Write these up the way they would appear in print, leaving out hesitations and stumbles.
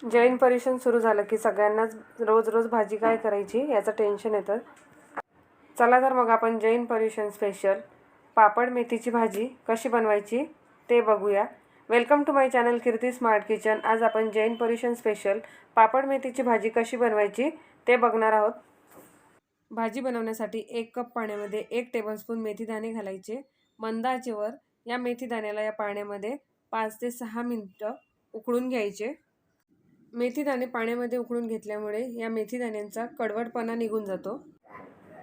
जैन परिषद सुरू झालं की सगळ्यांनाच रोज रोज भाजी काय करायची याचं टेन्शन येतं। चला तर मग आपण जैन परिषद स्पेशल पापड मेथीची भाजी कशी बनवायची ते बघूया। Welcome to my channel Kirti smart kitchen. आज आपण जैन परिषद स्पेशल पापड मेथीची भाजी कशी बनवायची ते बघणार आहोत। भाजी बनवण्यासाठी 1 कप पाण्यामध्ये 1 टेबलस्पून मेथी दाणे घालायचे। मंद आचेवर या मेथी दाण्याला या पाण्यामध्ये 5 ते 6 मिनिटं उकळून घ्यायचे। मेथी दाणे पाण्यामध्ये उकळून घेतल्यामुळे या मेथी दाण्यांचा कडवटपणा निघून जातो।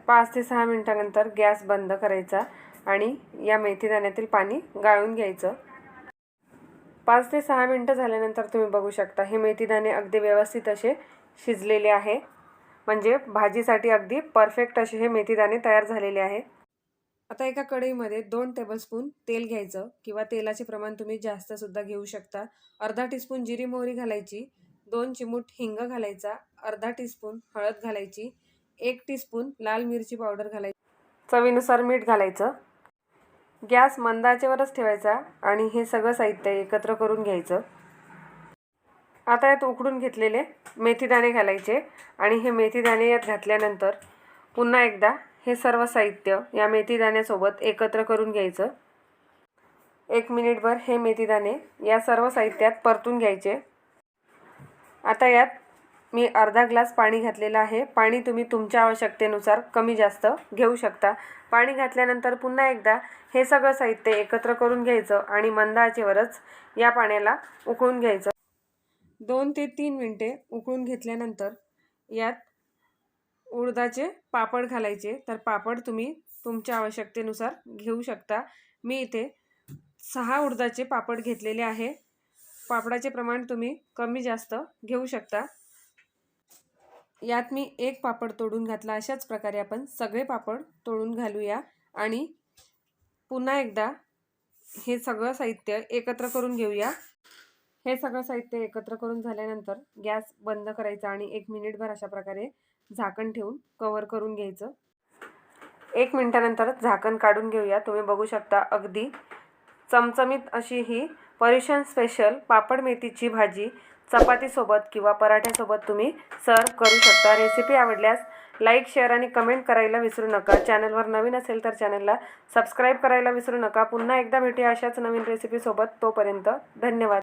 5 ते 6 मिनिटांनंतर गॅस बंद करायचा आणि या मेथी दाण्यातील पाणी गाळून घ्यायचं। 5 ते 6 मिनिटं झाल्यानंतर तुम्ही बघू शकता हे मेथी दाणे अगदी व्यवस्थित असे शिजलेले आहे, म्हणजे भाजीसाठी अगदी परफेक्ट असे हे मेथी दाणे तयार झालेले आहे। आता एका कढईमध्ये 2 टेबलस्पून तेल घ्यायचं किंवा तेलाचे प्रमाण तुम्ही जास्त सुद्धा घेऊ शकता। अर्धा टीस्पून जिरी मोहरी घालायची, 2 चिमूट हिंग घालायचा, अर्धा टीस्पून हळद घालायची, 1 टीस्पून लाल मिरची पावडर घालायची, चवीनुसार मीठ घालायचं। गॅस मंद आचेवरच ठेवायचा आणि हे सगळं साहित्य एकत्र करून घ्यायचं। आता यात उकडून घेतलेले मेथी दाणे घालायचे आणि हे मेथी दाणे यात घातल्यानंतर पुन्हा एकदा हे सर्व साहित्य या मेथी दाण्यासोबत एकत्र करून घ्यायचं। 1 मिनिटभर हे मेथी दाणे या सर्व साहित्यात परतून घ्यायचे। आता यात मी अर्धा ग्लास पाणी घातलेलं आहे। पाणी तुम्ही तुमच्या आवश्यकतेनुसार कमी जास्त घेऊ शकता। पाणी घातल्यानंतर पुन्हा एकदा हे सगळं साहित्य एकत्र करून घ्यायचं आणि मंद आचेवरच या पाण्याला उकळून घ्यायचं। 2 ते 3 मिनिटे उकळून घेतल्यानंतर यात उडदाचे पापड घालायचे। तर पापड तुम्ही तुमच्या आवश्यकतेनुसार घेऊ शकता। मी इथे 6 उडदाचे पापड घेतलेले आहे। पापडाचे प्रमाण तुम्ही कमी जास्त घेऊ शकता। यात मी 1 पापड तोडून घातला। अशाच प्रकारे आपण सगळे पापड तोडून घालूया आणि पुन्हा एकदा हे सगळं साहित्य एकत्र करून घेऊया। हे सगळं साहित्य एकत्र करून झाल्यानंतर गॅस बंद करायचा आणि 1 मिनिटभर अशा प्रकारे झाकण ठेवून कव्हर करून घ्यायचं। 1 मिनिटानंतर झाकण काढून घेऊया। तुम्ही बघू शकता अगदी चमचमीत अशी ही परिषद स्पेशल पापड मेथीची भाजी चपातीसोबत किंवा पराठ्यासोबत तुम्ही सर्व करू शकता। रेसिपी आवडल्यास लाईक, शेअर आणि कमेंट करायला विसरू नका। चॅनलवर नवीन असेल तर चॅनलला सबस्क्राईब करायला विसरू नका। पुन्हा एकदा भेटूया अशाच नवीन रेसिपीसोबत। तोपर्यंत धन्यवाद।